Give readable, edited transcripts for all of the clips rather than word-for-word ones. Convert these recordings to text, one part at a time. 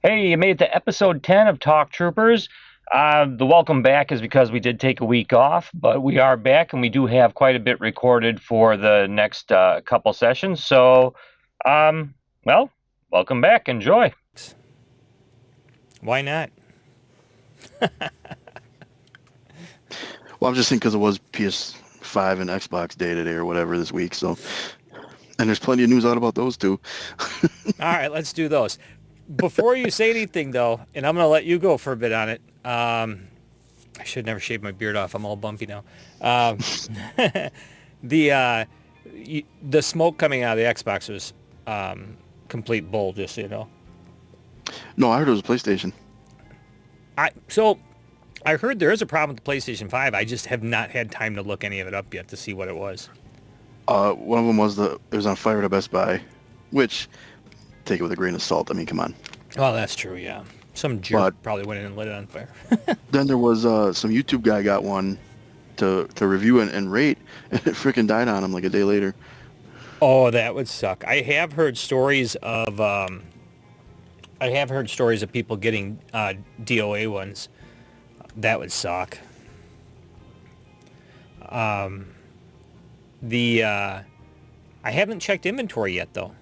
Hey, you made it to episode 10 of Talk Troopers. The welcome back is because we did take a week off, but we are back and we do have quite a bit recorded for the next couple sessions. So, um, well, welcome back. Enjoy. Why not? Well, I'm just thinking because it was PS5 and Xbox Day today or whatever this week. So, and there's plenty of news out about those two. All right, let's do those. Before you say anything, though, and I'm going to let you go for a bit on it. I should never shave my beard off. I'm all bumpy now. Um, the smoke coming out of the Xbox was complete bull, just so you know. No, I heard it was a PlayStation. So I heard there is a problem with the PlayStation 5. I just have not had time to look any of it up yet to see what it was. One of them was it was on fire at a Best Buy, which take it with a grain of salt. I mean, come on. Oh, that's true, yeah. Some jerk probably went in and lit it on fire. Then there was some YouTube guy got one to review and rate, and it freaking died on him like a day later. Oh, that would suck. I have heard stories of people getting DOA ones. That would suck. I haven't checked inventory yet, though.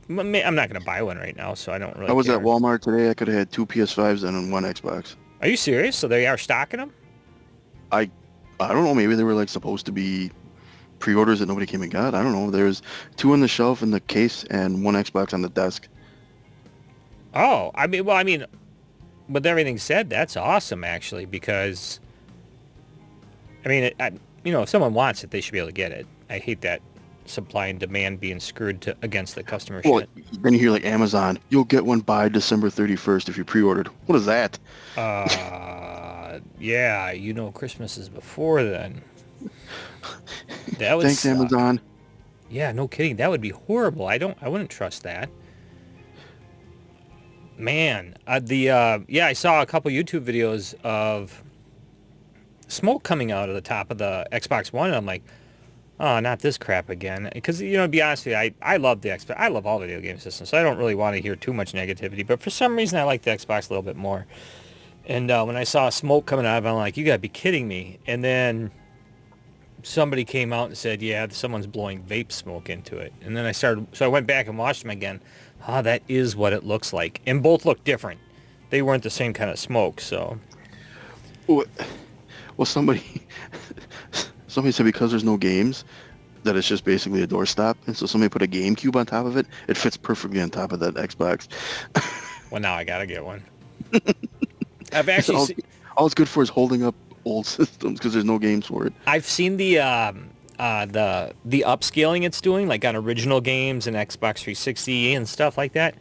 I'm not going to buy one right now, so I don't really I was care. at Walmart today. I could have had two PS5s and one Xbox. Are you serious? So they are stocking them? I don't know. Maybe they were like supposed to be pre-orders that nobody came and got. I don't know. There's two on the shelf in the case and one Xbox on the desk. Oh, I mean, with everything said, that's awesome, actually, because, I mean, if someone wants it, they should be able to get it. I hate that supply and demand being screwed against the customer shit. Then you hear like Amazon, you'll get one by December 31st if you pre-ordered. What is that? Yeah, Christmas is before then. That would Thanks, suck. Amazon. Yeah, no kidding. That would be horrible. I wouldn't trust that. Man, I saw a couple YouTube videos of smoke coming out of the top of the Xbox One, and I'm like, oh, not this crap again. Because, to be honest with you, I love the Xbox. I love all video game systems, so I don't really want to hear too much negativity. But for some reason, I like the Xbox a little bit more. And when I saw smoke coming out of it, I'm like, you got to be kidding me. And then somebody came out and said, yeah, someone's blowing vape smoke into it. And then so I went back and watched them again. That is what it looks like. And both look different. They weren't the same kind of smoke, so. Well, somebody said because there's no games, that it's just basically a doorstop. And so somebody put a GameCube on top of it. It fits perfectly on top of that Xbox. Well, now I got to get one. I've actually all it's good for is holding up old systems because there's no games for it. I've seen the upscaling it's doing, like on original games and Xbox 360 and stuff like that.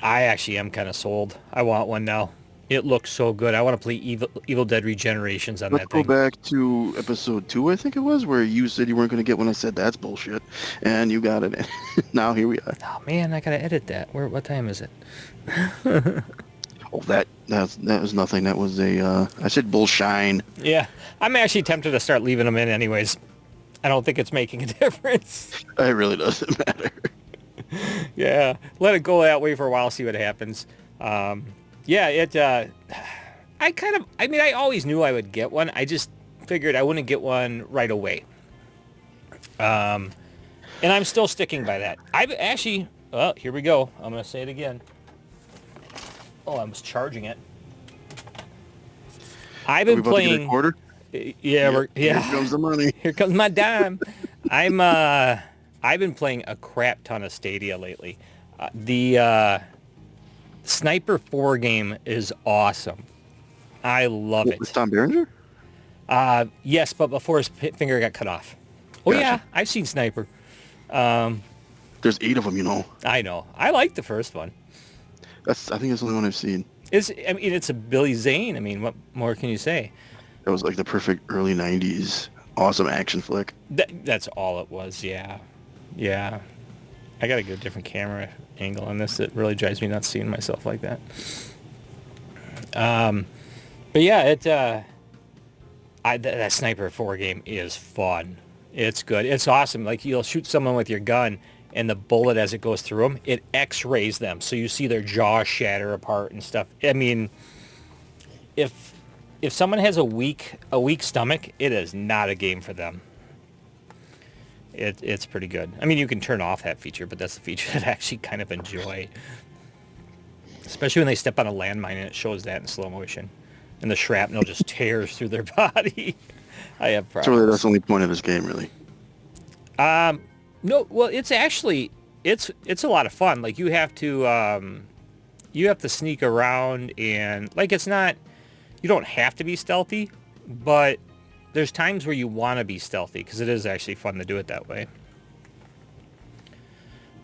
I actually am kind of sold. I want one now. It looks so good. I want to play Evil Dead Regenerations on that thing. Let's go back to episode 2, I think it was, where you said you weren't going to get one. I said that's bullshit, and you got it. Now here we are. Oh man, I gotta edit that. What time is it? Oh, that was nothing. That was I said bullshine. Yeah, I'm actually tempted to start leaving them in anyways. I don't think it's making a difference. It really doesn't matter. Yeah, let it go that way for a while, see what happens. I always knew I would get one. I just figured I wouldn't get one right away. And I'm still sticking by that. I've actually, here we go. I'm going to say it again. Oh, I was charging it. I've been playing. Quarter? Yeah, Here comes the money. Here comes my dime. I've been playing a crap ton of Stadia lately. The Sniper 4 game is awesome. I love it. With Tom Berenger? Yes, but before his finger got cut off. Oh Gotcha. yeah, I've seen Sniper. There's 8 of them, I know. I like the first one. I think that's the only one I've seen. It's a Billy Zane. I mean, what more can you say? That was like the perfect early 90s awesome action flick. That's all it was, yeah. Yeah. I gotta get a different camera angle on this. It really drives me nuts seeing myself like that. But yeah, that Sniper 4 game is fun. It's good. It's awesome. Like, you'll shoot someone with your gun, and the bullet as it goes through them, it X-rays them, so you see their jaw shatter apart and stuff. I mean, if someone has a weak stomach, it is not a game for them. It's pretty good. I mean, you can turn off that feature, but that's the feature that I actually kind of enjoy. Especially when they step on a landmine and it shows that in slow motion. And the shrapnel just tears through their body. I have problems. So really, that's the only point of this game, really. No, well, it's actually, it's a lot of fun. Like, you have to sneak around and, like, it's not, you don't have to be stealthy, but there's times where you want to be stealthy because it is actually fun to do it that way.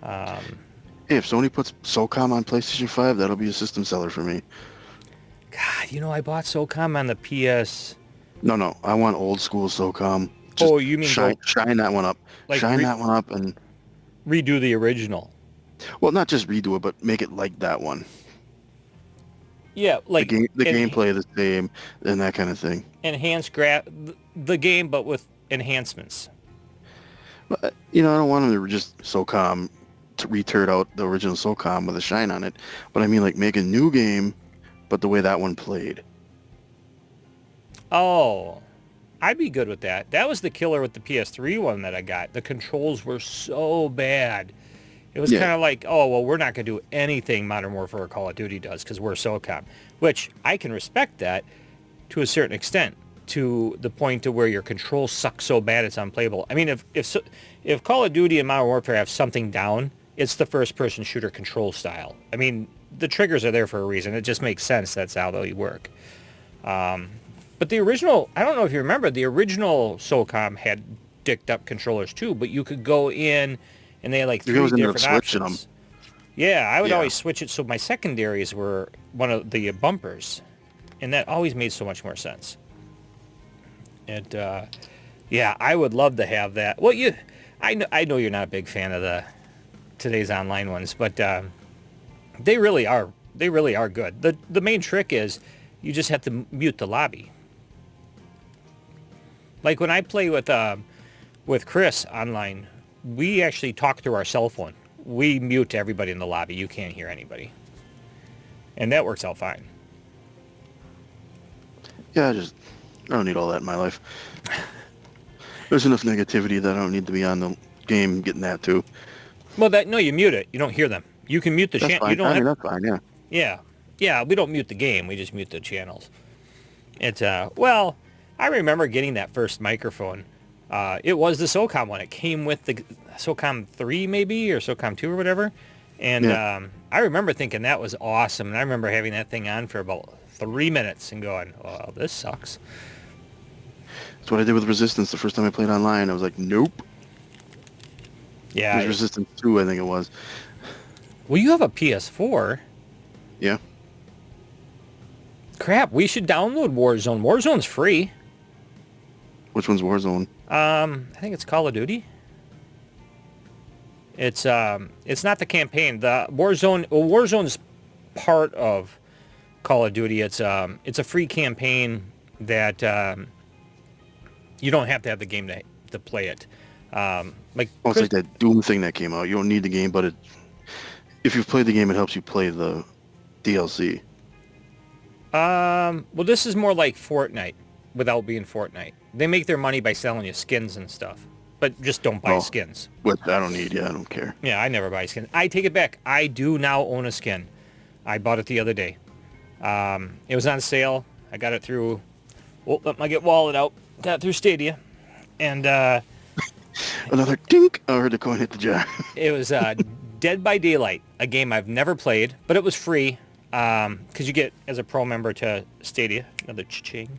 Hey, if Sony puts SOCOM on PlayStation 5, that'll be a system seller for me. God, I bought SOCOM on the PS. No, I want old school SOCOM. Oh, you mean shine that one up. Like shine that one up and redo the original. Well, not just redo it, but make it like that one. Yeah, like the gameplay the same and that kind of thing. Enhance the game, but with enhancements. But I don't want them to just SOCOM to return out the original SOCOM with a shine on it. But I mean, like, make a new game, but the way that one played. Oh, I'd be good with that. That was the killer with the PS3 one that I got. The controls were so bad. It was kind of like, oh, well, we're not going to do anything Modern Warfare or Call of Duty does because we're SOCOM, which I can respect that to a certain extent, to the point to where your controls suck so bad it's unplayable. I mean, if Call of Duty and Modern Warfare have something down, it's the first-person shooter control style. I mean, the triggers are there for a reason. It just makes sense. That's how they work. But the original, I don't know if you remember, the original SOCOM had dicked-up controllers too, but you could go in and they had like 3 different options. Yeah, I would always switch it so my secondaries were one of the bumpers, and that always made so much more sense. And I would love to have that. Well, I know you're not a big fan of today's online ones, but they really are good. The main trick is you just have to mute the lobby. Like when I play with Chris online, we actually talk through our cell phone. We mute everybody in the lobby. You can't hear anybody. And that works out fine. Yeah, I don't need all that in my life. There's enough negativity that I don't need to be on the game getting that too. Well, you mute it. You don't hear them. You can mute the channel. That's fine, yeah. Yeah. Yeah, we don't mute the game. We just mute the channels. It's, well, I remember getting that first microphone. It was the SOCOM one. It came with the SOCOM 3 maybe, or SOCOM 2 or whatever. And I remember thinking that was awesome. And I remember having that thing on for about 3 minutes and going, oh, this sucks. That's what I did with Resistance the first time I played online. I was like, nope. Yeah. It was Resistance 2, I think it was. Well, you have a PS4. Yeah. Crap, we should download Warzone. Warzone's free. Which one's Warzone? I think it's Call of Duty. It's not the campaign. The Warzone's part of Call of Duty. It's a free campaign that you don't have to have the game to play it. It's like that Doom thing that came out. You don't need the game, but if you've played the game, it helps you play the DLC. Well, this is more like Fortnite without being Fortnite. They make their money by selling you skins and stuff, but just don't buy skins. What I don't need, I don't care. Yeah, I never buy skins. I take it back. I do now own a skin. I bought it the other day. It was on sale. I got it through, let me get wallet out. Got it through Stadia. And, another dink. I heard the coin hit the jar. It was, Dead by Daylight, a game I've never played, but it was free. Because you get, as a pro member to Stadia, another cha-ching,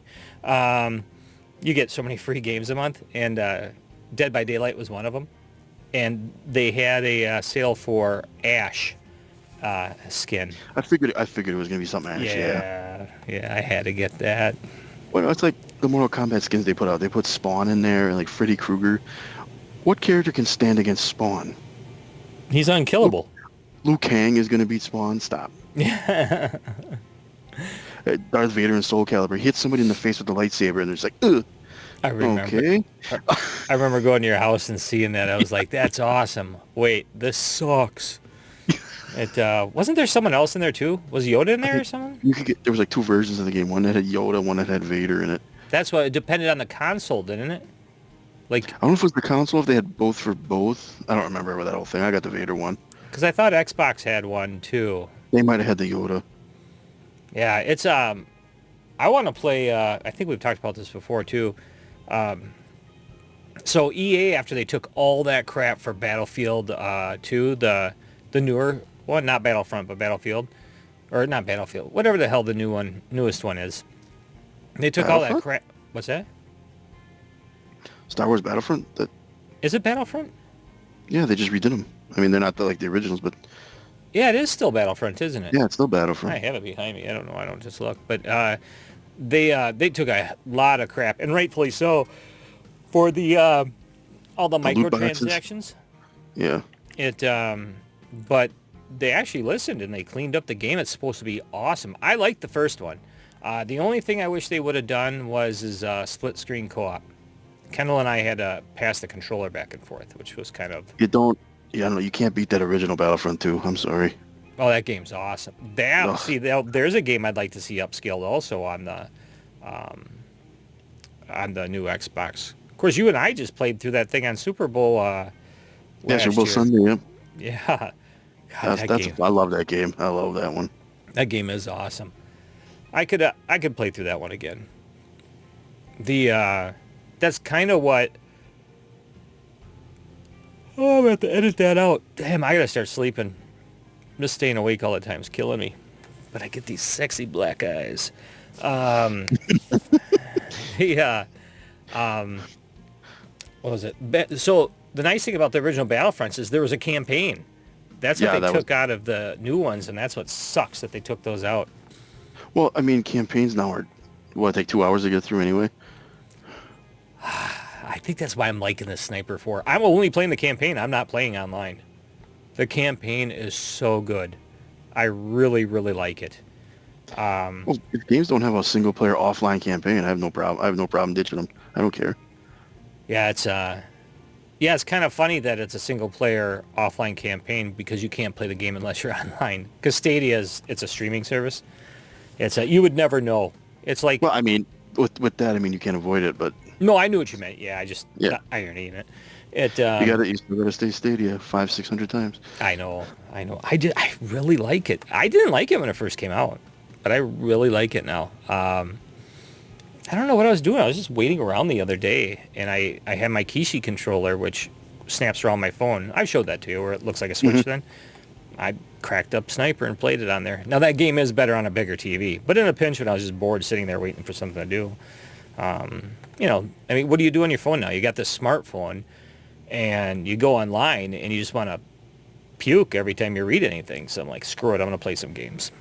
you get so many free games a month, and Dead by Daylight was one of them. And they had a sale for Ash skin. I figured it was gonna be something Ash. Yeah, I had to get that. Well, it's like the Mortal Kombat skins they put out. They put Spawn in there and like Freddy Krueger. What character can stand against Spawn? He's unkillable. Liu Kang is gonna beat Spawn. Stop. Darth Vader and Soul Calibur. He hits somebody in the face with the lightsaber, and it's like, ugh. I remember. Okay. I remember going to your house and seeing that. I was like, "That's awesome." Wait, this sucks. It wasn't there someone else in there too? Was Yoda in I there or think something? you could get, there was like two versions of the game. One that had Yoda, one that had Vader in it. That's what it depended on the console, didn't it? Like, I don't know if it was the console, if they had both for both. I don't remember that whole thing. I got the Vader one. because I thought Xbox had one too. They might have had the Yoda. Yeah, it's I want to play. I think we've talked about this before too. So EA, after they took all that crap for Battlefield 2, the newer one, not Battlefront, but Battlefield, or not Battlefield, whatever the hell the newest one is. They took all that Battlefront? crap. What's that? Star Wars Battlefront? That Is it Battlefront? Yeah, they just redid them. I mean, they're not like the originals, but Yeah, it is still Battlefront, isn't it? yeah, it's still I Battlefront. have it behind me. I don't know. I don't just look, but they took a lot of crap, and rightfully so, for the all the The loot boxes. microtransactions. Yeah. It but they actually listened and they cleaned up the game. It's supposed to be awesome. I liked the first one. The only thing I wish they would have done was split screen co-op. Kendall and I had to pass the controller back and forth, which was kind of... You don't. Yeah, I don't know. You can't beat that original Battlefront 2. I'm sorry. Oh, that game's awesome. Ugh. There's a game I'd like to see upscaled also on the new Xbox. Of course, you and I just played through that thing on Super Bowl Yeah, last Super Bowl year. Sunday. Yeah. Yeah. God, that game. I love that game. I love that one. That game is awesome. I could play through that one again. That's kind of what... Oh, I'm going to have to edit that out. Damn, I got to start sleeping. Just staying awake all the time is killing me. But I get these sexy black eyes. Yeah. What was it? So the nice thing about the original Battlefronts is there was a campaign. That's what Yeah, they that took out of the new ones, and that's what sucks that they took those out. Well, I mean, campaigns now are, what, take 2 hours to get through anyway? I think that's why I'm liking this Sniper 4. I'm only playing the campaign. I'm not playing online. The campaign is so good. I really, really like it. Well, if games don't have a single player offline campaign, I have no problem. I have no problem ditching them. I don't care. Yeah, it's kind of funny that it's a single player offline campaign because you can't play the game unless you're online. Because Stadia it's a streaming service. You would never know. It's like... Well, I mean, with that, I mean, you can't avoid it, but No, I knew what you meant. Yeah, I just... Yeah. Not irony in it. You you gotta stay Stadia 500-600 times. I know. I really like it. I didn't like it when it first came out, but I really like it now. I don't know what I was doing. I was just waiting around the other day, and I had my Kishi controller, which snaps around my phone. I showed that to you, where it looks like a Switch then. I cracked up Sniper and played it on there. Now, that game is better on a bigger TV, but in a pinch when I was just bored sitting there waiting for something to do. I mean, what do you do on your phone now? You got this smartphone, and you go online, and you just want to puke every time you read anything. So I'm like, screw it, I'm going to play some games.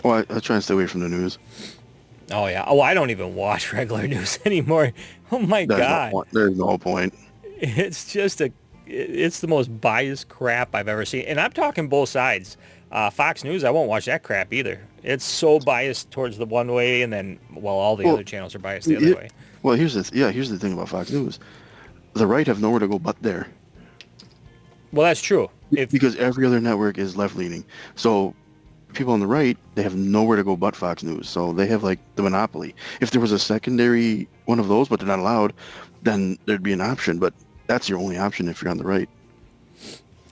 Well, I try and stay away from the news. Oh, yeah. Oh, I don't even watch regular news anymore. Oh, my God. There's no point. It's just it's the most biased crap I've ever seen. And I'm talking both sides. Fox News, I won't watch that crap either. It's so biased towards the one way, and then, all the other channels are biased the other way. Well, here's the thing about Fox News. The right have nowhere to go but there. Well, that's true. Because every other network is left-leaning. So people on the right, they have nowhere to go but Fox News. So they have, like, the monopoly. If there was a secondary one of those, but they're not allowed, then there'd be an option. But that's your only option if you're on the right.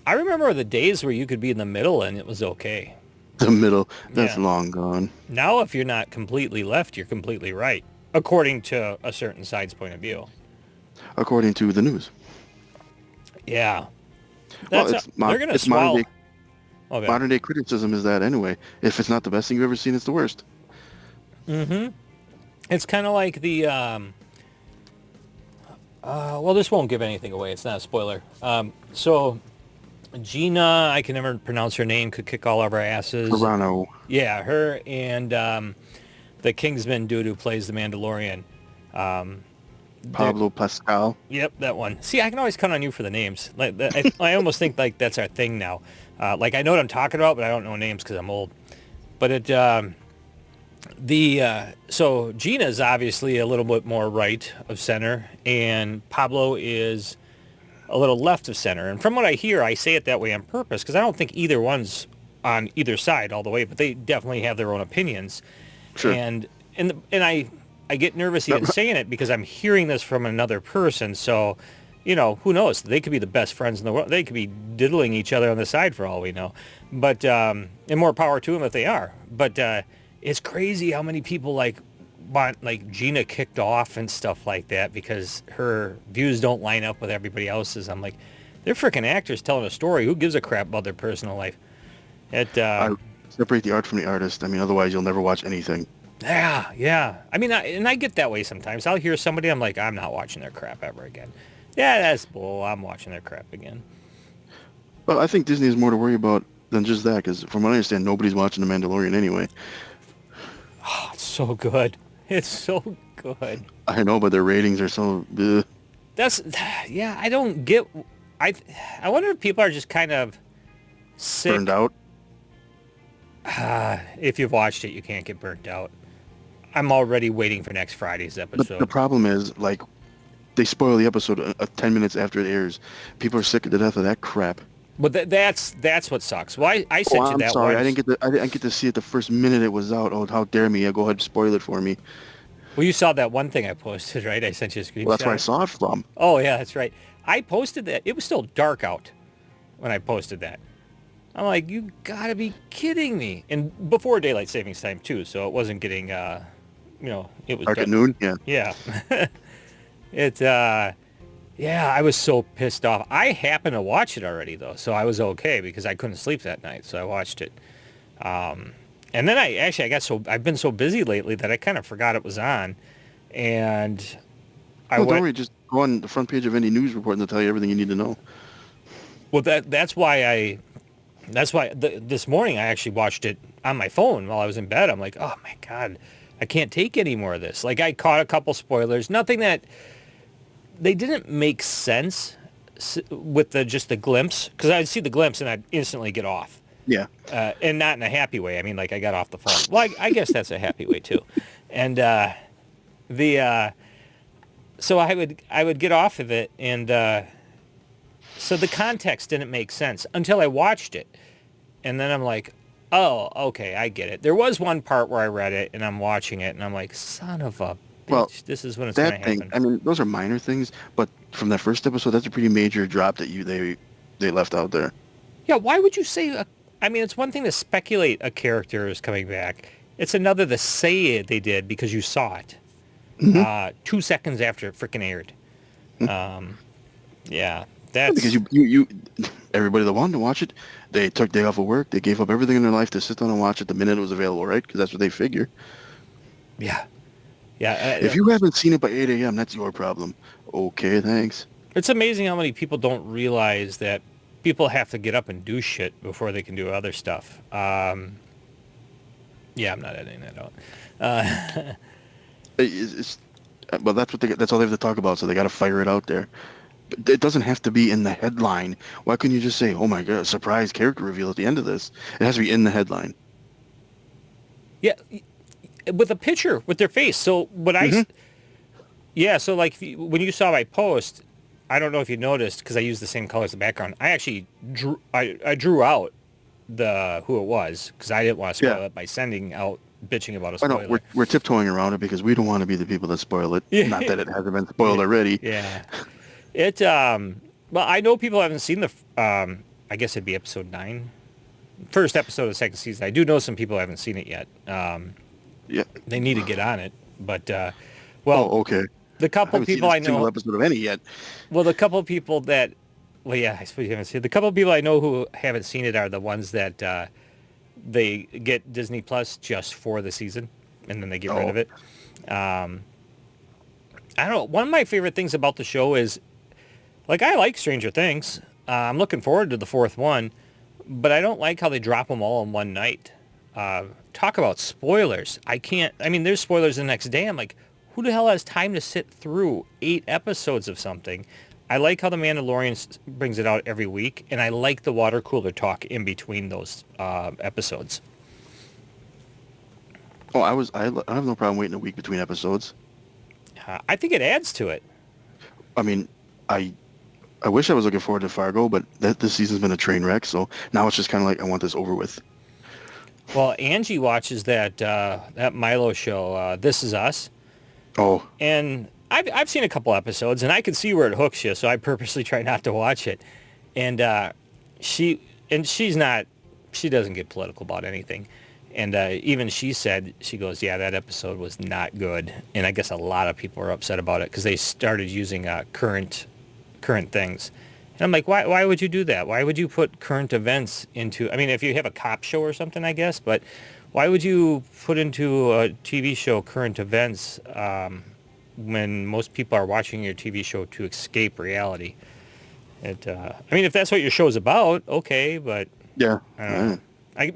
I remember the days where you could be in the middle and it was okay. The middle, that's Yeah. long gone. Now, if you're not completely left, you're completely right, according to a certain side's point of view. According to the news. Yeah. Well, They're going to swallow. Modern day criticism is that anyway. If it's not the best thing you've ever seen, it's the worst. Mm-hmm. It's kind of like the... this won't give anything away. It's not a spoiler. So Gina, I can never pronounce her name, could kick all of our asses. Toronto. Yeah, her and the Kingsman dude who plays the Mandalorian. Pablo Pascal. Yep, that one. See, I can always count on you for the names. Like, I almost think like that's our thing now. Like, I know what I'm talking about, but I don't know names because I'm old. But So Gina's obviously a little bit more right of center, and Pablo is a little left of center. And from what I hear, I say it that way on purpose because I don't think either one's on either side all the way, but they definitely have their own opinions. Sure. And I get nervous even saying it because I'm hearing this from another person. So, who knows? They could be the best friends in the world. They could be diddling each other on the side for all we know. But and more power to them if they are. But it's crazy how many people want Gina kicked off and stuff like that because her views don't line up with everybody else's. I'm like, they're freaking actors telling a story. Who gives a crap about their personal life? I separate the art from the artist. I mean, otherwise you'll never watch anything. Yeah. I mean, I get that way sometimes. I'll hear somebody, I'm like, I'm not watching their crap ever again. Yeah, that's bull. I'm watching their crap again. Well, I think Disney has more to worry about than just that, because from what I understand, nobody's watching The Mandalorian anyway. Oh, it's so good. It's so good. I know, but their ratings are so... Yeah, I don't get... I wonder if people are just kind of sick. Burned out. If you've watched it, you can't get burnt out. I'm already waiting for next Friday's episode. But the problem is, like, they spoil the episode 10 minutes after it airs. People are sick to death of that crap. But that's what sucks. Well, I sent you that. I'm sorry, once. I didn't get to see it the first minute it was out. Oh, how dare me! Go ahead and spoil it for me. Well, you saw that one thing I posted, right? I sent you a screenshot. Well, that's where I saw it from. Oh, yeah, that's right. I posted that. It was still dark out when I posted that. I'm like, you gotta be kidding me. And before daylight savings time, too, so it wasn't getting, it was Dark at noon? Yeah. Yeah. Yeah, I was so pissed off. I happened to watch it already, though, so I was okay because I couldn't sleep that night, so I watched it. And then I've been so busy lately that I kind of forgot it was on. And Don't worry, just go on the front page of any news report and they'll tell you everything you need to know. Well, that's why this morning I actually watched it on my phone while I was in bed. I'm like, oh my God, I can't take any more of this. Like, I caught a couple spoilers, nothing that they didn't make sense with just the glimpse, because I'd see the glimpse and I'd instantly get off. Yeah. And not in a happy way. I mean, like, I got off the phone. Well, I guess that's a happy way too. And so I would get off of it, and so the context didn't make sense until I watched it, and then I'm like, oh, okay, I get it. There was one part where I read it, and I'm watching it, and I'm like, son of a bitch, Well, this is when it's going to happen. I mean, those are minor things, but from that first episode, that's a pretty major drop that they left out there. Yeah, why would you say? I mean, it's one thing to speculate a character is coming back. It's another to say it they did because you saw it 2 seconds after it freaking aired. Yeah, that's because you everybody that wanted to watch it, they took day off of work, they gave up everything in their life to sit down and watch it the minute it was available, right? Because that's what they figure. Yeah. If you haven't seen it by 8 a.m., that's your problem. Okay, thanks. It's amazing how many people don't realize that people have to get up and do shit before they can do other stuff. Yeah, I'm not editing that out. Well, that's all they have to talk about, so they got to fire it out there. But it doesn't have to be in the headline. Why couldn't you just say, "Oh my God, surprise character reveal at the end of this"? It has to be in the headline. Yeah, with a picture with their face. So so like when you saw my post, I don't know if you noticed because I used the same color as the background. I actually drew out who it was because I didn't want to spoil it by sending out bitching about a spoiler. I know, we're tiptoeing around it because we don't want to be the people that spoil it. Yeah. Not that it hasn't been spoiled already. Yeah. It well, I know people haven't seen I guess it'd be episode 9. First episode of the second season. I do know some people haven't seen it yet. Yeah. They need to get on it. But okay. The couple people I know single episode of any yet. Well, the couple people that I suppose you haven't seen it. The couple of people I know who haven't seen it are the ones that they get Disney Plus just for the season, and then they get rid of it. I don't know. One of my favorite things about the show is, like, I like Stranger Things. I'm looking forward to the 4th one, but I don't like how they drop them all in one night. Talk about spoilers. I mean, there's spoilers the next day. I'm like, who the hell has time to sit through 8 episodes of something? I like how The Mandalorian brings it out every week, and I like the water cooler talk in between those episodes. Oh, I have no problem waiting a week between episodes. I think it adds to it. I mean, I I wish I was looking forward to Fargo, but this season's been a train wreck. So now it's just kind of like I want this over with. Well, Angie watches that Milo show, This Is Us, Oh, and I've seen a couple episodes, and I can see where it hooks you, so I purposely try not to watch it. And she she's not, she doesn't get political about anything. And even she said, she goes, yeah, that episode was not good. And I guess a lot of people are upset about it because they started using current things. And I'm like, why would you do that? Why would you put current events into, I mean, if you have a cop show or something, I guess, but why would you put into a TV show current events when most people are watching your TV show to escape reality? I mean, if that's what your show's about, okay, but yeah. I don't know.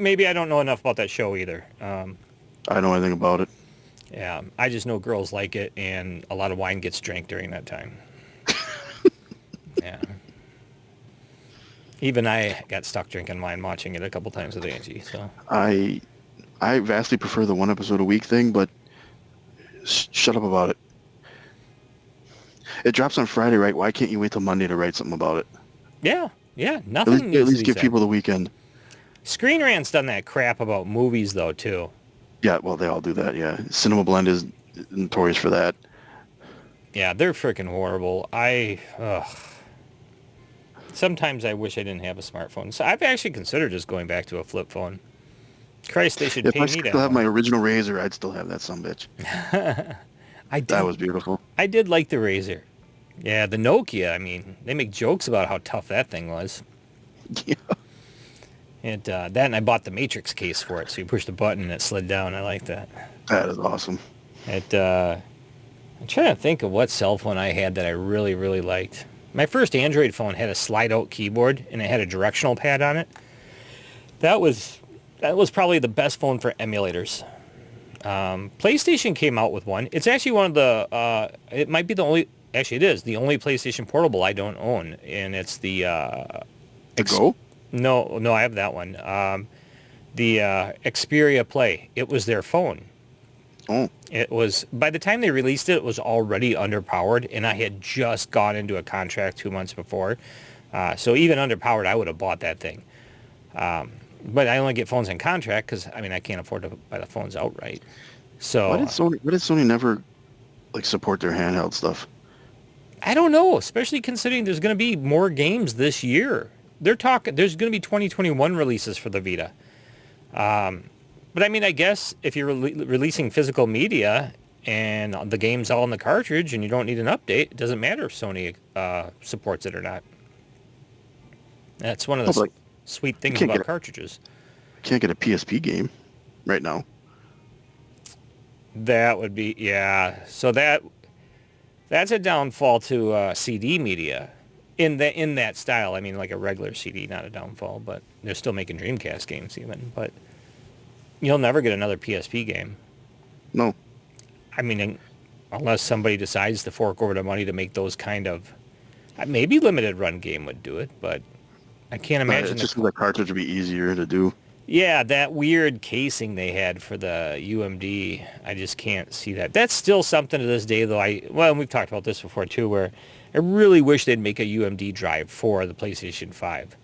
Maybe I don't know enough about that show either. I don't know anything about it. Yeah, I just know girls like it, and a lot of wine gets drank during that time. Yeah. Even I got stuck drinking wine watching it a couple times with Angie. So I vastly prefer the one episode a week thing, but shut up about it. It drops on Friday, right? Why can't you wait till Monday to write something about it? yeah, At nothing least, needs at to least be give said. people the weekend. Screen Rant's done that crap about movies though too. Yeah, well, they all do that. Yeah, Cinema Blend is notorious for that. Yeah, they're freaking horrible. Sometimes I wish I didn't have a smartphone. So I've actually considered just going back to a flip phone. Christ, they should If pay I me to still have have my one. original Razor, I'd still have that sumbitch. That was beautiful. I did like the Razor. Yeah, the Nokia, I mean, they make jokes about how tough that thing was. Yeah. And that, and I bought the Matrix case for it, so you push the button and it slid down. I like that. That is awesome. I'm trying to think of what cell phone I had that I really, really liked. My first Android phone had a slide-out keyboard, and it had a directional pad on it. That was probably the best phone for emulators. PlayStation came out with one. It's actually one of the, it might be the only, actually it is, the only PlayStation Portable I don't own, and it's the... The Go? No, I have that one. The Xperia Play. It was their phone. Oh. It was, by the time they released it, it was already underpowered, and I had just gone into a contract 2 months before. So even underpowered, I would have bought that thing. But I only get phones in contract because, I mean, I can't afford to buy the phones outright. So Why did Sony never like support their handheld stuff? I don't know, especially considering there's going to be more games this year. They're talking, there's going to be 2021 releases for the Vita. But I mean, I guess if you're releasing physical media and the game's all in the cartridge and you don't need an update, it doesn't matter if Sony supports it or not. That's one of the sweet things about cartridges. Can't get a PSP game right now. That would be, yeah. So that's a downfall to CD media in that style. I mean, like a regular CD, not a downfall, but they're still making Dreamcast games even. But you'll never get another PSP game. No. I mean, unless somebody decides to fork over the money to make those kind of, maybe limited run game would do it, but I can't imagine. It's just the cartridge would be easier to do. Yeah, that weird casing they had for the UMD, I just can't see that. That's still something to this day, though. We've talked about this before, too, where I really wish they'd make a UMD drive for the PlayStation 5.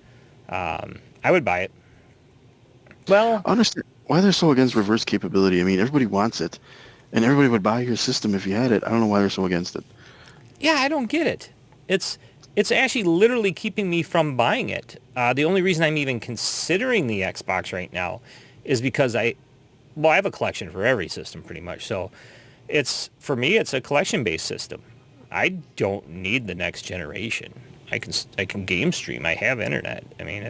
I would buy it. Well, I understand why they're so against reverse capability. I mean, everybody wants it, and everybody would buy your system if you had it. I don't know why they're so against it. Yeah, I don't get it. It's actually literally keeping me from buying it. The only reason I'm even considering the Xbox right now is because I have a collection for every system pretty much. So for me, it's a collection-based system. I don't need the next generation. I can game stream. I have internet. I mean,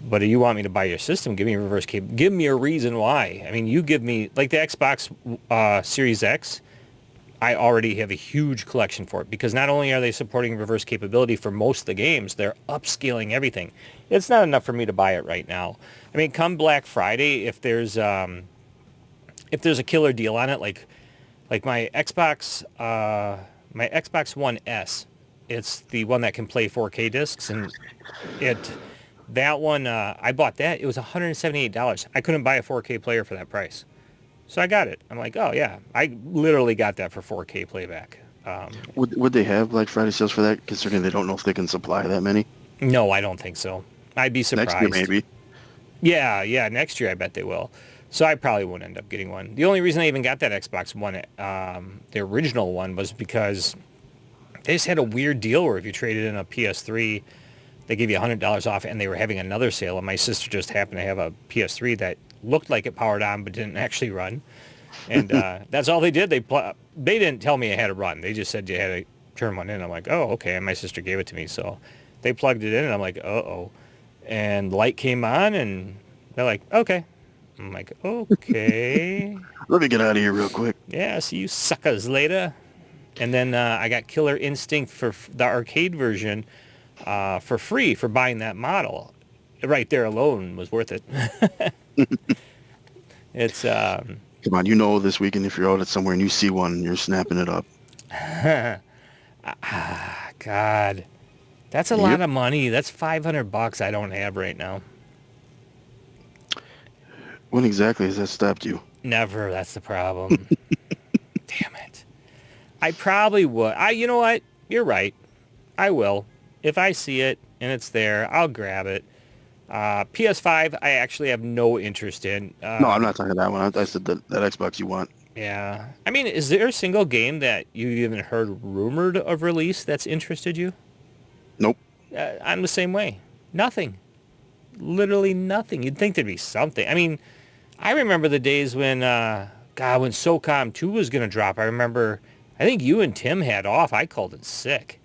but if you want me to buy your system, give me a reverse capability. Give me a reason why. I mean, you give me, like the Xbox Series X, I already have a huge collection for it because not only are they supporting reverse capability for most of the games, they're upscaling everything. It's not enough for me to buy it right now. I mean, come Black Friday, if there's a killer deal on it, like my Xbox One S, it's the one that can play 4K discs, and that one I bought that. It was $178. I couldn't buy a 4K player for that price. So I got it. I'm like, oh yeah, I literally got that for 4K playback. Would they have Black Friday sales for that, considering they don't know if they can supply that many? No, I don't think so. I'd be Next year, surprised. maybe. Yeah, next year I bet they will. So I probably won't end up getting one. The only reason I even got that Xbox One, the original one, was because they just had a weird deal where if you traded in a PS3, they gave you $100 off, and they were having another sale, and my sister just happened to have a PS3 that looked like it powered on but didn't actually run. And that's all they did. They didn't tell me I had to run. They just said you had to turn one in. I'm like, oh, okay. And my sister gave it to me. So they plugged it in, and I'm like, uh-oh. And the light came on, and they're like, okay. I'm like, okay. Let me get out of here real quick. Yeah, see you suckers later. And then I got Killer Instinct for the arcade version for free for buying that model. Right there alone was worth it. It's... Come on, you know this weekend if you're out at somewhere and you see one, you're snapping it up. God, that's a lot of money. That's $500 I don't have right now. When exactly has that stopped you? Never. That's the problem. Damn it. I probably would. You know what? You're right. I will. If I see it and it's there, I'll grab it. PS5, I actually have no interest in. No, I'm not talking that one. I said that Xbox you want. Yeah. I mean, is there a single game that you even heard rumored of release that's interested you? Nope. I'm the same way. Nothing. Literally nothing. You'd think there'd be something. I mean, I remember the days when, when SOCOM 2 was going to drop. I think you and Tim had off. I called it sick.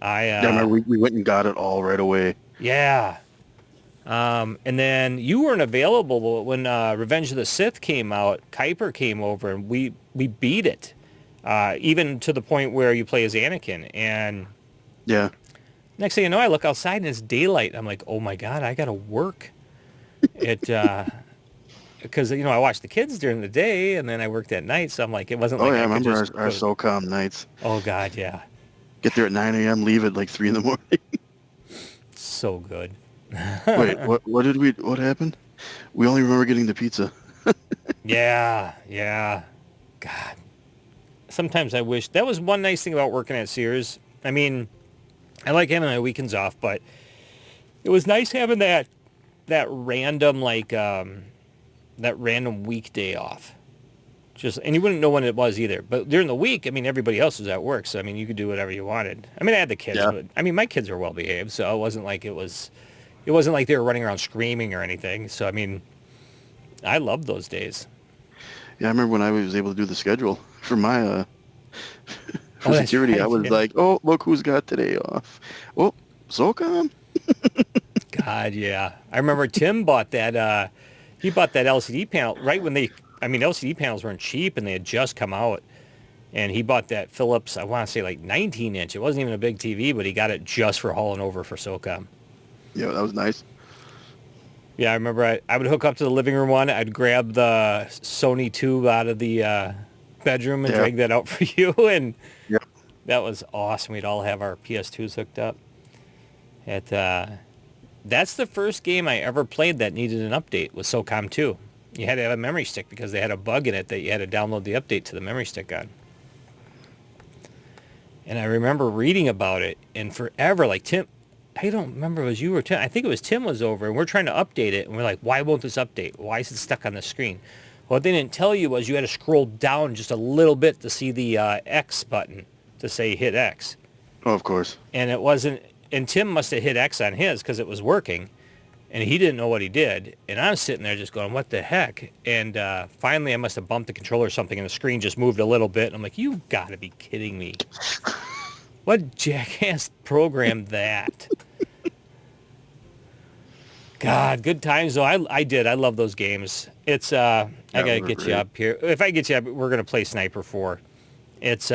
Yeah, I remember we went and got it all right away. Yeah. And then you weren't available when Revenge of the Sith came out. Kuiper came over, and we beat it, even to the point where you play as Anakin. And yeah, next thing you know, I look outside and it's daylight. I'm like, oh my God, I gotta work. Because I watched the kids during the day, and then I worked at night. So I'm like, it wasn't like I I could remember just our SOCOM nights. Oh God, yeah. Get there at 9 a.m., leave at like 3 in the morning. So good. Wait, what happened? We only remember getting the pizza. Yeah. God. Sometimes I wish. That was one nice thing about working at Sears. I mean, I like having my weekends off, but it was nice having that random, that random weekday off. And you wouldn't know when it was either. But during the week, I mean, everybody else was at work, so I mean, you could do whatever you wanted. I mean, I had the kids, but I mean, my kids were well behaved, so it wasn't like they were running around screaming or anything. So I mean, I loved those days. Yeah, I remember when I was able to do the schedule for my for security. Right, I was like, oh, look who's got today off. Oh, SOCOM. God, yeah. I remember Tim bought that. He bought that LCD panel right when LCD panels weren't cheap and they had just come out. And he bought that Philips, I want to say like 19-inch. It wasn't even a big TV, but he got it just for hauling over for SOCOM. Yeah, that was nice. Yeah, I remember I would hook up to the living room one. I'd grab the Sony tube out of the bedroom and drag that out for you. And that was awesome. We'd all have our PS2s hooked up. That's the first game I ever played that needed an update was SOCOM 2. You had to have a memory stick because they had a bug in it that you had to download the update to the memory stick on. And I remember reading about it, and forever, like Tim, I don't remember if it was you or Tim. I think it was Tim was over, and we're trying to update it, and we're like, why won't this update? Why is it stuck on the screen? What they didn't tell you was you had to scroll down just a little bit to see the X button to say hit X. Oh, of course. And it wasn't, and Tim must have hit X on his because it was working, and he didn't know what he did. And I'm sitting there just going, what the heck? And finally I must have bumped the controller or something, and the screen just moved a little bit. And I'm like, you got to be kidding me. What jackass programmed that? God, good times though. I did. I love those games. It's I gotta get you up here. If I get you up, we're gonna play Sniper 4. It's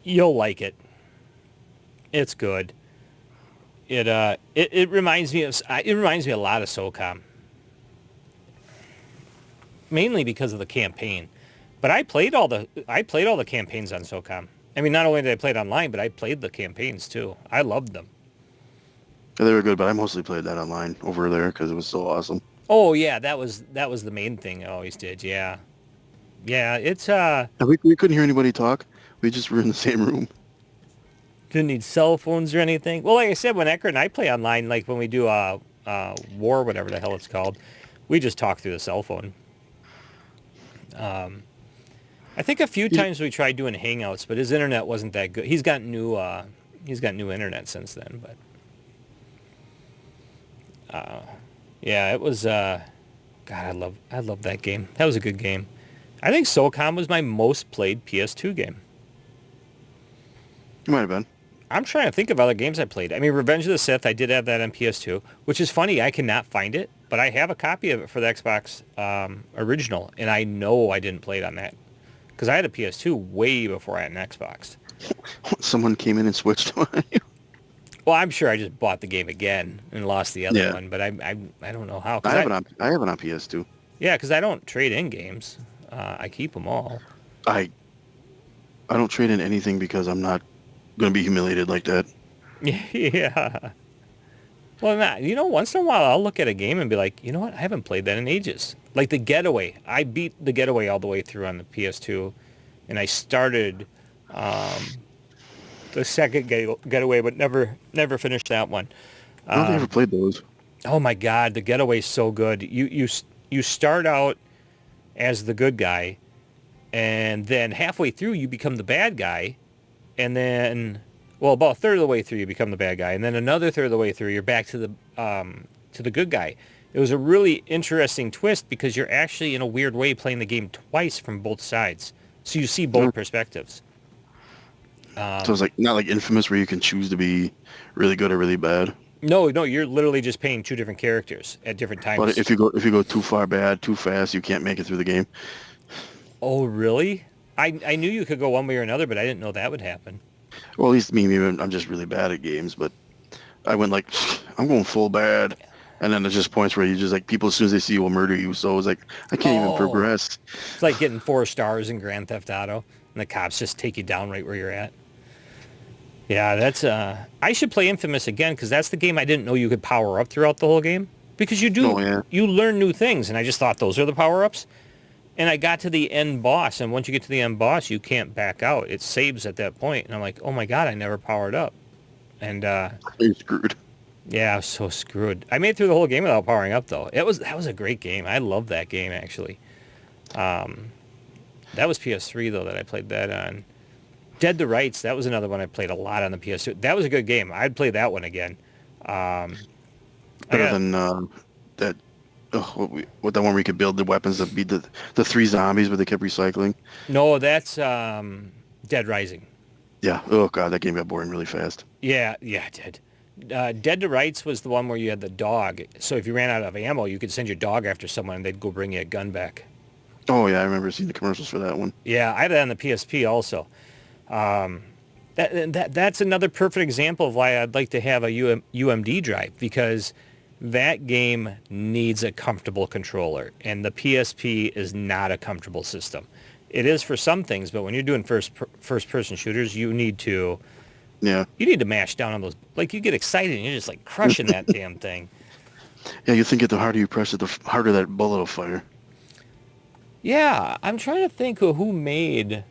you'll like it. It's good. It reminds me of a lot of SOCOM. Mainly because of the campaign. But I played all the campaigns on SOCOM. I mean, not only did I play it online, but I played the campaigns too. I loved them. Yeah, they were good, but I mostly played that online over there because it was so awesome. Oh yeah, that was the main thing I always did. Yeah, yeah. It's And we couldn't hear anybody talk. We just were in the same room. didn't need cell phones or anything. Well, like I said, when Ecker and I play online, like when we do war, whatever the hell it's called, we just talk through the cell phone. I think a few Yeah. times we tried doing Hangouts, but his internet wasn't that good. He's got new internet since then, but yeah, it was. God, I love that game. That was a good game. I think SOCOM was my most played PS2 game. You might have been. I'm trying to think of other games I played. I mean, Revenge of the Sith, I did have that on PS2, which is funny. I cannot find it, but I have a copy of it for the Xbox original, and I know I didn't play it on that because I had a PS2 way before I had an Xbox. Someone came in and switched on you. Well, I'm sure I just bought the game again and lost the other Yeah. one, but I don't know how. 'Cause I have it on PS2. Yeah, because I don't trade in games. I keep them all. I don't trade in anything because I'm not going to be humiliated like that. Yeah. Well, once in a while I'll look at a game and be like, you know what? I haven't played that in ages. Like the Getaway. I beat the Getaway all the way through on the PS2, and I started the second Getaway, but never finished that one. I don't think I ever played those. Oh my God, the Getaway's so good. You start out as the good guy, and then halfway through you become the bad guy, and then, well, about a third of the way through you become the bad guy, and then another third of the way through you're back to the good guy. It was a really interesting twist because you're actually in a weird way playing the game twice from both sides, so you see both perspectives. So it's like not like Infamous where you can choose to be really good or really bad. No, you're literally just playing two different characters at different times. But if you go too far bad, too fast, you can't make it through the game. Oh, really? I knew you could go one way or another, but I didn't know that would happen. Well, at least maybe I'm just really bad at games, but I went like, I'm going full bad. And then there's just points where you just like, people as soon as they see you will murder you. So it's like, I can't even progress. It's like getting 4 stars in Grand Theft Auto, and the cops just take you down right where you're at. Yeah, that's, I should play Infamous again, because that's the game I didn't know you could power up throughout the whole game. Because you do, Oh, yeah. you learn new things, and I just thought those are the power-ups. And I got to the end boss, and once you get to the end boss, you can't back out. It saves at that point. And I'm like, oh my God, I never powered up. And, You're screwed. yeah, I was so screwed. I made it through the whole game without powering up, though. That was a great game. I love that game, actually. That was PS3, though, that I played that on. Dead to Rights, that was another one I played a lot on the PS2. That was a good game. I'd play that one again. Better than that. What that one where you could build the weapons that beat the 3 zombies, but they kept recycling. No, that's Dead Rising. Yeah. Oh God, that game got boring really fast. Yeah, it did. Dead to Rights was the one where you had the dog. So if you ran out of ammo, you could send your dog after someone, and they'd go bring you a gun back. Oh yeah, I remember seeing the commercials for that one. Yeah, I had that on the PSP also. That's another perfect example of why I'd like to have a UMD drive, because that game needs a comfortable controller, and the PSP is not a comfortable system. It is for some things, but when you're doing first person shooters, you need to mash down on those. Like, you get excited and you're just like crushing that damn thing. Yeah, you think the harder you press it, the harder that bullet will fire. Yeah, I'm trying to think of who made.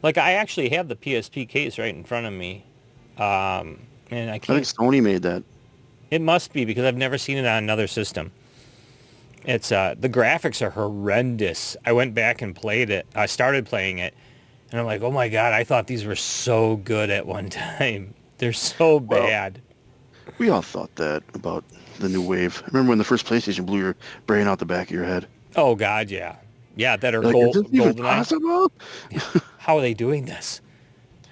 Like, I actually have the PSP case right in front of me, and I I can't. think Sony made that. It must be, because I've never seen it on another system. It's the graphics are horrendous. I went back and played it. I started playing it, and I'm like, oh my God, I thought these were so good at one time. They're so bad. We all thought that about the new wave. Remember when the first PlayStation blew your brain out the back of your head? Oh God, yeah. Yeah, that are Like, is this even GoldenEye. possible? How are they doing this?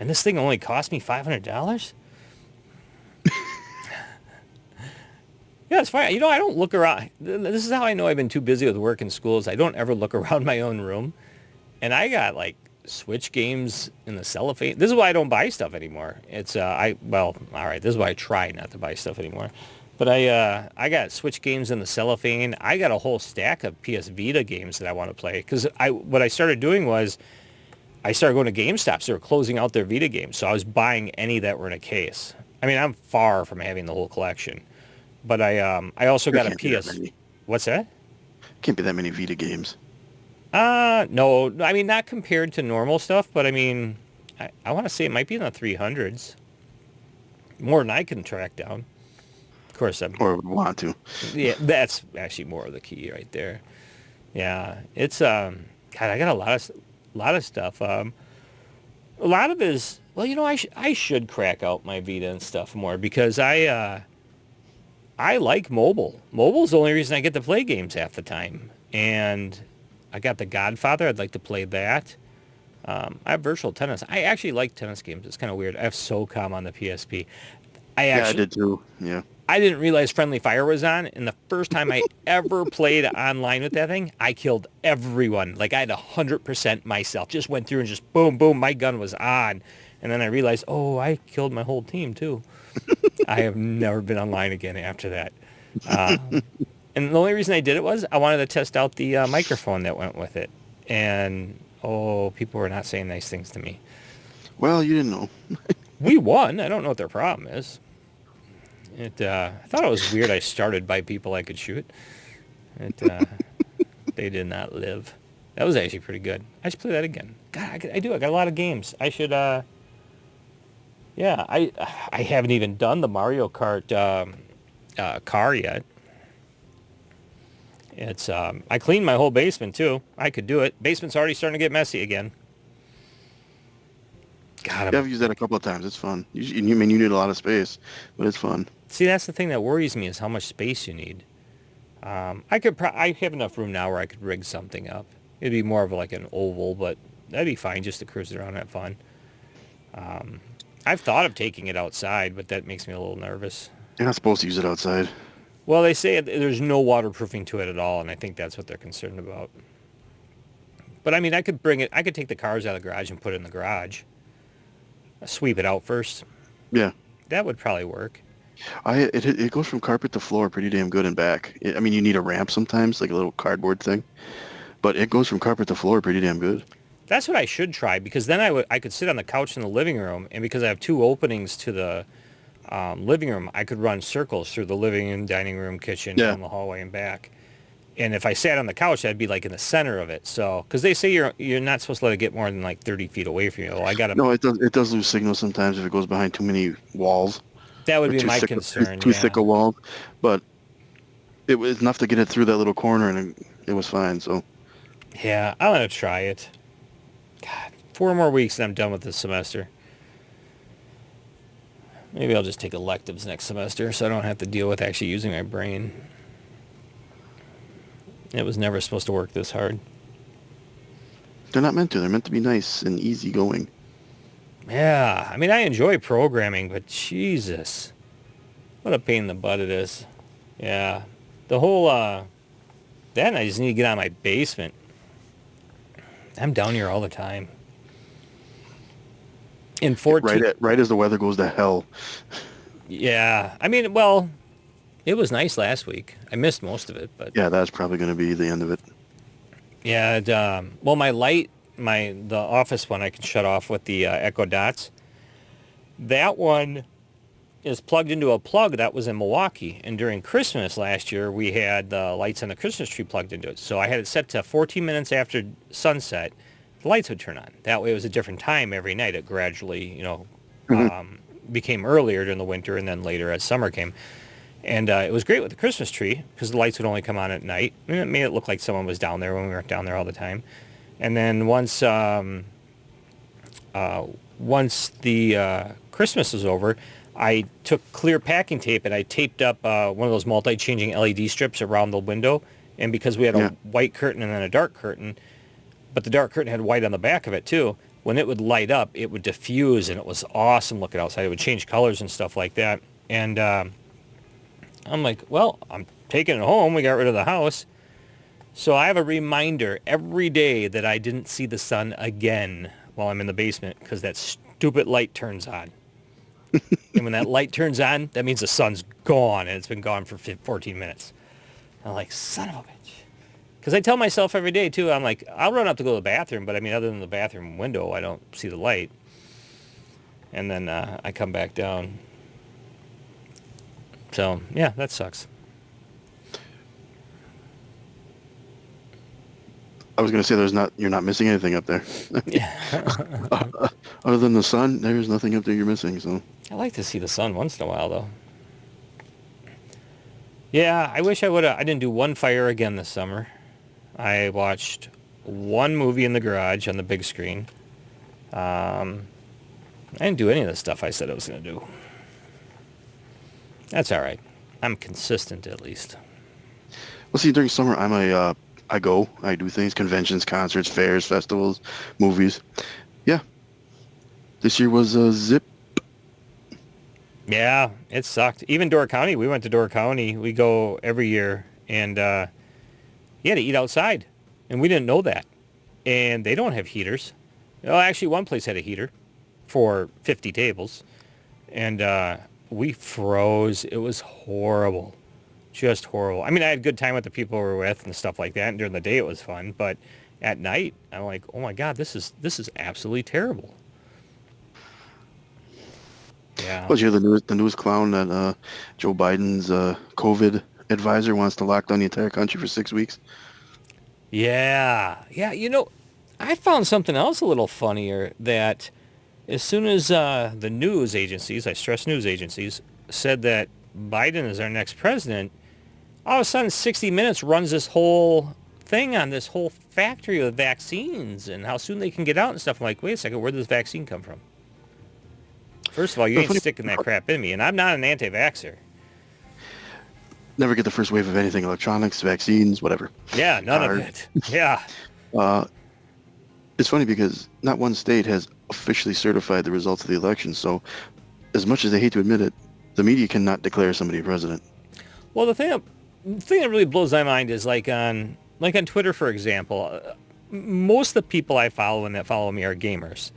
And this thing only cost me $500? Yeah, it's fine. I don't look around. This is how I know I've been too busy with work and school, is I don't ever look around my own room. And I got, like, Switch games in the cellophane. This is why I don't buy stuff anymore. It's, all right, this is why I try not to buy stuff anymore. But I got Switch games in the cellophane. I got a whole stack of PS Vita games that I want to play. Because what I started doing was I started going to GameStop. So they were closing out their Vita games. So I was buying any that were in a case. I mean, I'm far from having the whole collection. But I also got a PS. What's that? Can't be that many Vita games. No, I mean, not compared to normal stuff, but I mean, I want to say it might be in the 300s. More than I can track down. Of course, Or would want to. yeah, that's actually more of the key right there. Yeah, it's, God, I got a lot of stuff. A lot of it is, well, I should crack out my Vita and stuff more because I like mobile. Mobile's the only reason I get to play games half the time. And I got The Godfather. I'd like to play that. I have virtual tennis. I actually like tennis games. It's kind of weird. I have SOCOM on the PSP. Yeah, I did too. Yeah. I didn't realize Friendly Fire was on, and the first time I ever played online with that thing, I killed everyone. Like I had 100% myself. Just went through and just boom, boom, my gun was on. And then I realized, oh, I killed my whole team too. I have never been online again after that. And the only reason I did it was I wanted to test out the microphone that went with it. And, oh, people were not saying nice things to me. Well, you didn't know. We won. I don't know what their problem is. I thought it was weird I started by people I could shoot. They did not live. That was actually pretty good. I should play that again. God, I do. I got a lot of games. I should, yeah, I haven't even done the Mario Kart car yet. It's I cleaned my whole basement too. I could do it. Basement's already starting to get messy again. God, Yeah, I've used that a couple of times. It's fun. You mean you need a lot of space, but it's fun. see, that's the thing that worries me is how much space you need. I have enough room now where I could rig something up. It'd be more of like an oval, but that'd be fine just to cruise around and have fun. I've thought of taking it outside, but that makes me a little nervous. You're not supposed to use it outside. Well, they say there's no waterproofing to it at all, and I think that's what they're concerned about. But I mean, I could take the cars out of the garage and put it in the garage. Sweep it out first. Yeah. That would probably work. It goes from carpet to floor pretty damn good and back. I mean, you need a ramp sometimes, like a little cardboard thing. But it goes from carpet to floor pretty damn good. That's what I should try because then I could sit on the couch in the living room, and because I have two openings to the living room, I could run circles through the living room, dining room, kitchen, down the hallway, and back. And if I sat on the couch, I'd be like in the center of it. So, because they say you're not supposed to let it get more than like 30 feet away from you. Well, I got to. No, it does lose signal sometimes if it goes behind too many walls. That would be my concern. Too thick a wall, but it was enough to get it through that little corner, and it was fine. So. Yeah, I'm gonna try it. God, 4 more weeks and I'm done with this semester. Maybe I'll just take electives next semester so I don't have to deal with actually using my brain. It was never supposed to work this hard. They're not meant to. They're meant to be nice and easy going. Yeah, I mean, I enjoy programming, but Jesus, what a pain in the butt it is. Yeah, the whole, then I just need to get out of my basement. I'm down here all the time. In 14... Right as the weather goes to hell. Yeah, I mean, well, it was nice last week. I missed most of it, but... Yeah, that's probably going to be the end of it. Yeah, well, my light, the office one I can shut off with the Echo Dots. That one is plugged into a plug that was in Milwaukee. And during Christmas last year, we had the lights on the Christmas tree plugged into it. So I had it set to 14 minutes after sunset. The lights would turn on. That way it was a different time every night. It gradually, became earlier during the winter and then later as summer came. And it was great with the Christmas tree because the lights would only come on at night. And it made it look like someone was down there when we weren't down there all the time. And then once the Christmas was over, I took clear packing tape and I taped up one of those multi-changing LED strips around the window. And because we had a white curtain and then a dark curtain, but the dark curtain had white on the back of it too, when it would light up, it would diffuse and it was awesome looking outside. It would change colors and stuff like that. And I'm like, well, I'm taking it home. We got rid of the house. So I have a reminder every day that I didn't see the sun again while I'm in the basement because that stupid light turns on. And when that light turns on, that means the sun's gone, and it's been gone for 14 minutes. I'm like, son of a bitch. Because I tell myself every day, too, I'm like, I'll run up to go to the bathroom, but I mean, other than the bathroom window, I don't see the light. And then I come back down. So, yeah, that sucks. I was gonna say you're not missing anything up there. Yeah. Other than the sun, there's nothing up there you're missing. So I like to see the sun once in a while, though. Yeah, I wish I would have. I didn't do one fire again this summer. I watched one movie in the garage on the big screen. I didn't do any of the stuff I said I was going to do. That's all right. I'm consistent, at least. well, see, during summer, I do things, conventions, concerts, fairs, festivals, movies. Yeah, this year was a zip. Yeah, it sucked. Even Door County, we went to Door County. We go every year, and you had to eat outside, and we didn't know that. And they don't have heaters. Well, actually, one place had a heater for 50 tables, and we froze. It was horrible, just horrible. I mean, I had a good time with the people we were with and stuff like that, and during the day it was fun, but at night, I'm like, oh my God, this is absolutely terrible. Yeah. Well, you hear the news clown that Joe Biden's COVID advisor wants to lock down the entire country for 6 weeks. Yeah. Yeah, I found something else a little funnier, that as soon as the news agencies, I stress news agencies, said that Biden is our next president, all of a sudden 60 Minutes runs this whole thing on this whole factory of vaccines and how soon they can get out and stuff. I'm like, wait a second, where did this vaccine come from? First of all, you ain't sticking that crap in me, and I'm not an anti-vaxxer. Never get the first wave of anything, electronics, vaccines, whatever. Yeah, none of it. Yeah. It's funny because not one state has officially certified the results of the election. So as much as they hate to admit it, the media cannot declare somebody president. Well, the thing that really blows my mind is like on Twitter, for example, most of the people I follow and that follow me are gamers.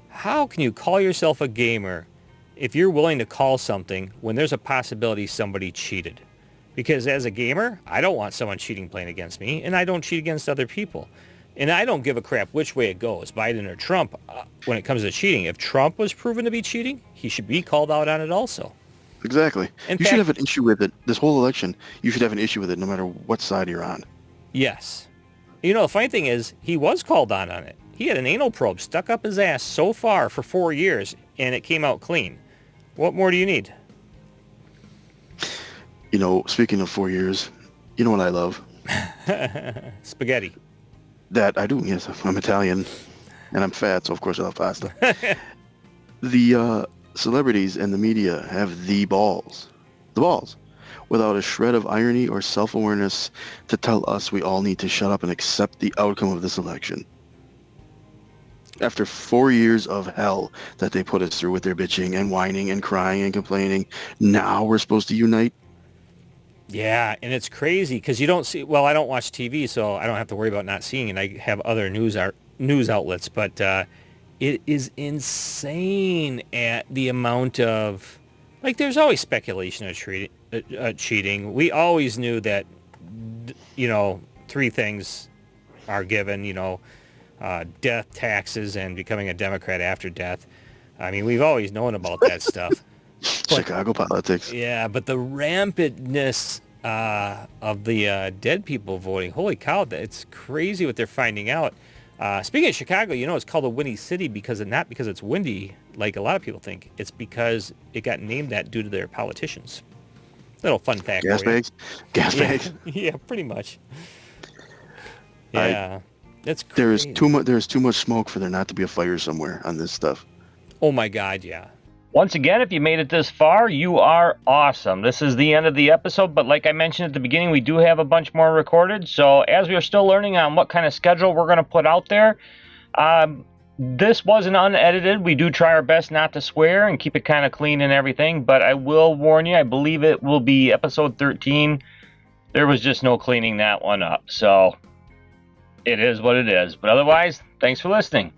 How can you call yourself a gamer if you're willing to call something when there's a possibility somebody cheated? Because as a gamer, I don't want someone cheating playing against me, and I don't cheat against other people. And I don't give a crap which way it goes, Biden or Trump, when it comes to cheating. If Trump was proven to be cheating, he should be called out on it also. Exactly. Should have an issue with it. This whole election, you should have an issue with it no matter what side you're on. Yes. The funny thing is, he was called out on it. He had an anal probe stuck up his ass so far for 4 years, and it came out clean. What more do you need? Speaking of 4 years, you know what I love? Spaghetti. That I do, yes. I'm Italian, and I'm fat, so of course I love pasta. The celebrities and the media have the balls, without a shred of irony or self-awareness to tell us we all need to shut up and accept the outcome of this election. After 4 years of hell that they put us through with their bitching and whining and crying and complaining, now we're supposed to unite? Yeah, and it's crazy because you don't see... Well, I don't watch TV, so I don't have to worry about not seeing it. I have other news outlets, but it is insane at the amount of... Like, there's always speculation of cheating. We always knew that, 3 things are given, death, taxes, and becoming a Democrat after death. I mean, we've always known about that stuff. Chicago politics. Yeah, but the rampantness of the dead people voting, holy cow, it's crazy what they're finding out. Speaking of Chicago, it's called a windy city not because it's windy, like a lot of people think. It's because it got named that due to their politicians. Little fun fact. Gas bags? Gas bags? Yeah, pretty much. Yeah. That's crazy. There's too much smoke for there not to be a fire somewhere on this stuff. Oh my God, yeah. Once again, if you made it this far, you are awesome. This is the end of the episode, but like I mentioned at the beginning, we do have a bunch more recorded. So as we are still learning on what kind of schedule we're going to put out there, this wasn't unedited. We do try our best not to swear and keep it kind of clean and everything, but I will warn you, I believe it will be episode 13. There was just no cleaning that one up. So it is what it is. But otherwise, thanks for listening.